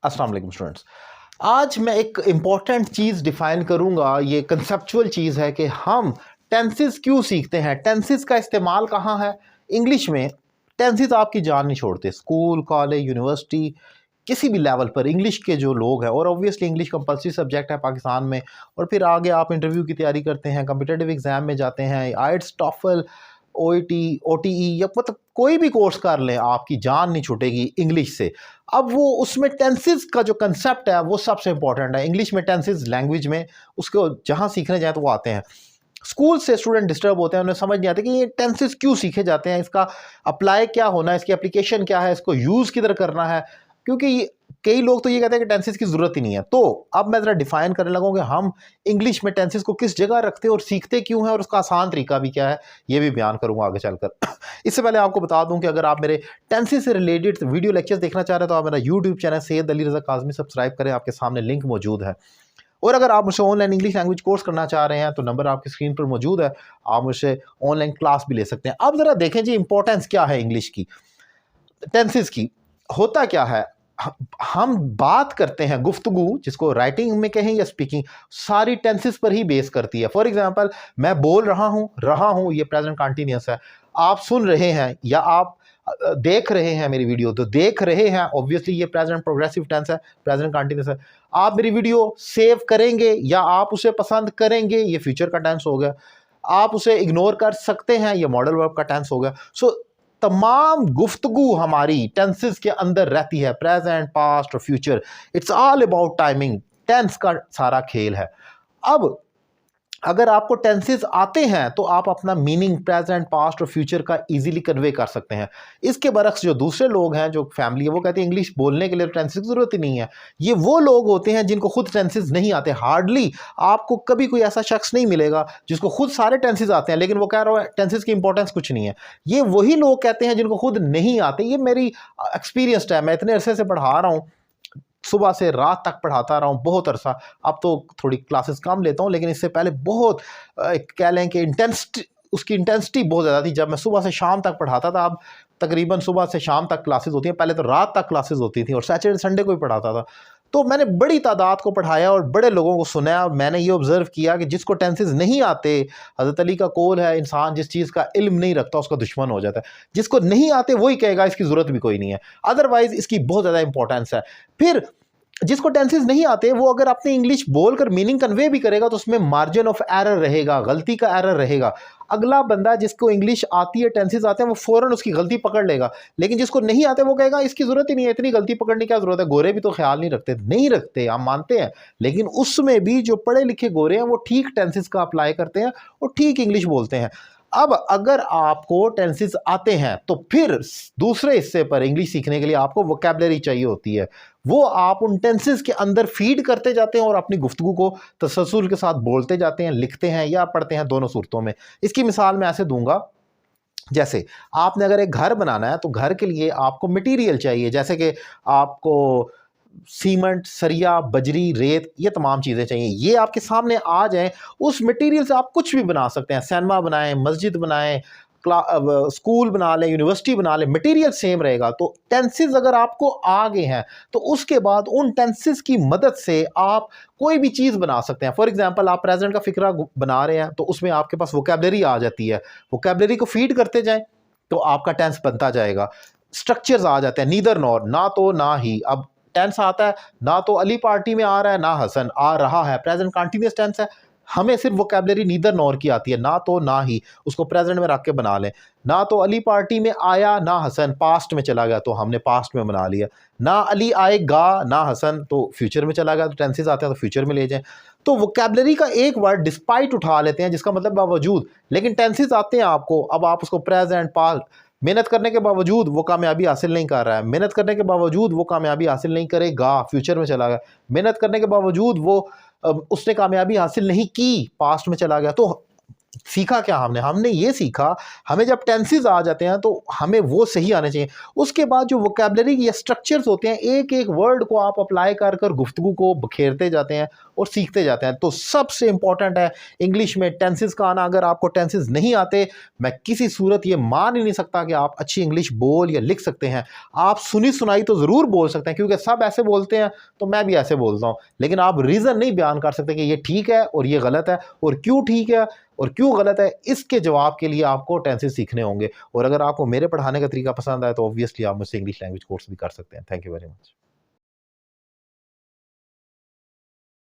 अस्सलाम वालेकुम स्टूडेंट्स। आज मैं एक इम्पॉर्टेंट चीज़ डिफ़ाइन करूँगा। ये कंसेप्चुअल चीज़ है कि हम टेंसेस क्यों सीखते हैं, टेंसेस का इस्तेमाल कहाँ है इंग्लिश में। टेंसेस आपकी जान नहीं छोड़ते। स्कूल, कॉलेज, यूनिवर्सिटी, किसी भी लेवल पर इंग्लिश के जो लोग हैं, और ऑब्वियसली इंग्लिश कंपलसरी सब्जेक्ट है पाकिस्तान में। और फिर आगे आप इंटरव्यू की तैयारी करते हैं, कम्पिटिटिव एग्ज़ाम में जाते हैं, आइट्स, टॉफल, ओईटी, ओटीई, या मतलब कोई भी कोर्स कर लें, आपकी जान नहीं छूटेगी इंग्लिश से। अब वो उसमें टेंसेस का जो कंसेप्ट है वो सबसे इंपॉर्टेंट है। इंग्लिश में टेंसेस लैंग्वेज में उसको जहाँ सीखने जाए तो वो आते हैं। स्कूल से स्टूडेंट डिस्टर्ब होते हैं, उन्हें समझ नहीं आती कि ये टेंसेस क्यों सीखे जाते हैं, इसका अप्लाई क्या होना है, इसकी एप्लीकेशन क्या है, इसको यूज़ किधर करना है। क्योंकि कई लोग तो ये कहते हैं कि टेंसेस की ज़रूरत ही नहीं है। तो अब मैं ज़रा डिफ़ाइन करने लगा कि हम इंग्लिश में टेंसेस को किस जगह रखते हैं और सीखते क्यों हैं, और उसका आसान तरीका भी क्या है, ये भी बयान करूँगा आगे चलकर। इससे पहले आपको बता दूं कि अगर आप मेरे टेंसेस से रिलेटेड वीडियो लेक्चर्स देखना चाह रहे हैं तो आप मेरा YouTube channel Syed Ali Raza Kazmi subscribe करें, आपके सामने लिंक मौजूद है। और अगर आप मुझसे ऑनलाइन इंग्लिश लैंग्वेज कोर्स करना चाह रहे हैं तो नंबर आपकी स्क्रीन पर मौजूद है, आप मुझसे ऑनलाइन क्लास भी ले सकते हैं। अब ज़रा देखें जी, इंपॉर्टेंस क्या है इंग्लिश की, टेंसेस की। होता क्या है, हम बात करते हैं, गुफ्तगू जिसको राइटिंग में कहें या स्पीकिंग, सारी टेंसेस पर ही बेस करती है। फॉर एग्जांपल, मैं बोल रहा हूं, ये प्रेजेंट कंटिन्यूअस है। आप सुन रहे हैं या आप देख रहे हैं मेरी वीडियो, तो देख रहे हैं ऑब्वियसली ये प्रेजेंट प्रोग्रेसिव टेंस है, प्रेजेंट कंटिन्यूअस है। आप मेरी वीडियो सेव करेंगे या आप उसे पसंद करेंगे, ये फ्यूचर का टेंस हो गया। आप उसे इग्नोर कर सकते हैं, ये मॉडल वर्ब का टेंस हो गया। सो तमाम गुफ्तगू हमारी टेंसेस के अंदर रहती है, प्रेजेंट, पास्ट और future. It's all about timing, tense का सारा खेल है। अब अगर आपको टेंसेस आते हैं तो आप अपना मीनिंग प्रेजेंट, पास्ट और फ्यूचर का इजीली कन्वे कर सकते हैं। इसके बरक्स जो दूसरे लोग हैं, जो फैमिली है, वो कहते हैं इंग्लिश बोलने के लिए टेंसेस की जरूरत ही नहीं है। ये वो लोग होते हैं जिनको खुद टेंसेस नहीं आते। हार्डली आपको कभी कोई ऐसा शख्स नहीं मिलेगा जिसको खुद सारे टेंसेस आते हैं लेकिन वो कह रहा है टेंसेस की इंपॉर्टेंस कुछ नहीं है। ये वही लोग कहते हैं जिनको खुद नहीं आते। ये मेरी एक्सपीरियंस्ड है, मैं इतने अरसे से पढ़ा रहा हूँ, सुबह से रात तक पढ़ाता रहा हूँ बहुत अरसा। अब तो थोड़ी क्लासेस कम लेता हूँ, लेकिन इससे पहले बहुत कह लें कि उसकी इंटेंसिटी बहुत ज़्यादा थी। जब मैं सुबह से शाम तक पढ़ाता था, अब तकरीबन सुबह से शाम तक क्लासेस होती हैं, पहले तो रात तक क्लासेस होती थी और सैटरडे संडे को भी पढ़ाता था। तो मैंने बड़ी तादाद को पढ़ाया और बड़े लोगों को सुनाया। मैंने ये ऑब्जर्व किया कि जिसको टेंसेस नहीं आते, हज़रत अली का कौल है, इंसान जिस चीज़ का इल्म नहीं रखता उसका दुश्मन हो जाता है। जिसको नहीं आते वही कहेगा इसकी ज़रूरत भी कोई नहीं है, अदरवाइज़ इसकी बहुत ज़्यादा इंपॉर्टेंस है। फिर जिसको टेंसेस नहीं आते वो अगर अपनी इंग्लिश बोलकर मीनिंग कन्वे भी करेगा तो उसमें मार्जिन ऑफ एरर रहेगा, गलती का एरर रहेगा। अगला बंदा जिसको इंग्लिश आती है, टेंसेस आते हैं, वो फौरन उसकी गलती पकड़ लेगा। लेकिन जिसको नहीं आते वो कहेगा इसकी जरूरत ही नहीं है, इतनी गलती पकड़ने की क्या जरूरत है। गोरे भी तो ख्याल नहीं रखते, नहीं रखते, हम मानते हैं, लेकिन उसमें भी जो पढ़े लिखे गोरे हैं वो ठीक टेंसेस का अप्लाई करते हैं और ठीक इंग्लिश बोलते हैं। अब अगर आपको टेंसेस आते हैं तो फिर दूसरे हिस्से पर इंग्लिश सीखने के लिए आपको वोकैबुलरी चाहिए होती है। वो आप उन टेंसेस के अंदर फीड करते जाते हैं और अपनी गुफ्तगू को तसल्सुल के साथ बोलते जाते हैं, लिखते हैं या पढ़ते हैं, दोनों सूरतों में। इसकी मिसाल मैं ऐसे दूंगा, जैसे आपने अगर एक घर बनाना है तो घर के लिए आपको मटेरियल चाहिए, जैसे कि आपको सीमेंट, सरिया, बजरी, रेत, ये तमाम चीज़ें चाहिए। ये आपके सामने आ जाएं, उस मटेरियल से आप कुछ भी बना सकते हैं। सिनेमा बनाएं, मस्जिद बनाएं, स्कूल बना लें, यूनिवर्सिटी बना लें, मटेरियल सेम रहेगा। तो टेंसेस अगर आपको आ गए हैं तो उसके बाद उन टेंसेस की मदद से आप कोई भी चीज़ बना सकते हैं। फॉर एग्जांपल, आप प्रेजेंट का फिक्रा बना रहे हैं तो उसमें आपके पास वोकैबुलरी आ जाती है। वोकैबुलरी को फीड करते जाएं तो आपका टेंस बनता जाएगा। स्ट्रक्चर्स आ जाते हैं, नीदर नॉर, ना तो ना ही। अब टेंस आता है, ना तो अली पार्टी में आ रहा है ना हसन आ रहा है, प्रेजेंट कंटिन्यूअस टेंस है। हमें सिर्फ वोकैबुलरी नीदर नॉर की आती है, ना तो ना ही, उसको प्रेजेंट में रख के बना लें। ना तो अली पार्टी में आया ना हसन, पास्ट में चला गया तो हमने पास्ट में बना लिया। ना अली आएगा ना हसन, तो फ्यूचर में चला गया, तो टेंसेस आते हैं तो फ्यूचर में ले जाएं। तो वोकैबुलरी का एक वर्ड डिस्पाइट उठा लेते हैं जिसका मतलब बावजूद, लेकिन टेंसेस आते हैं आपको। अब आप उसको प्रेजेंट, पास्ट, मेहनत करने के बावजूद वो कामयाबी हासिल नहीं कर रहा है, मेहनत करने के बावजूद वो कामयाबी हासिल नहीं करेगा, फ्यूचर में चला गया। मेहनत करने के बावजूद वो उसने कामयाबी हासिल नहीं की, पास्ट में चला गया। तो सीखा क्या हमने? हमने ये सीखा, हमें जब टेंसेस आ जाते हैं तो हमें वो सही आने चाहिए। उसके बाद जो वोकैब्युलरी या स्ट्रक्चर्स होते हैं, एक-एक वर्ड को आप अप्लाई कर कर गुफ्तगू को बखेरते जाते हैं और सीखते जाते हैं। तो सबसे इम्पोर्टेंट है इंग्लिश में टेंसेस का आना। अगर आपको टेंसेस नहीं आते, मैं किसी सूरत ये मान ही नहीं सकता कि आप अच्छी इंग्लिश बोल या लिख सकते हैं। आप सुनी-सुनाई तो ज़रूर बोल सकते हैं, क्योंकि सब ऐसे बोलते हैं, तो मैं भी ऐसे बोलता हूँ। लेकिन आप रीज़न नहीं बयान कर सकते कि ये ठीक है और ये गलत है, और क्यों ठीक है और क्यों गलत है। इसके जवाब के लिए आपको टेंसेस सीखने होंगे। और अगर आपको मेरे पढ़ाने का तरीका पसंद आए तो ऑब्वियसली आप मुझसे इंग्लिश लैंग्वेज कोर्स भी कर सकते हैं। Thank you very much.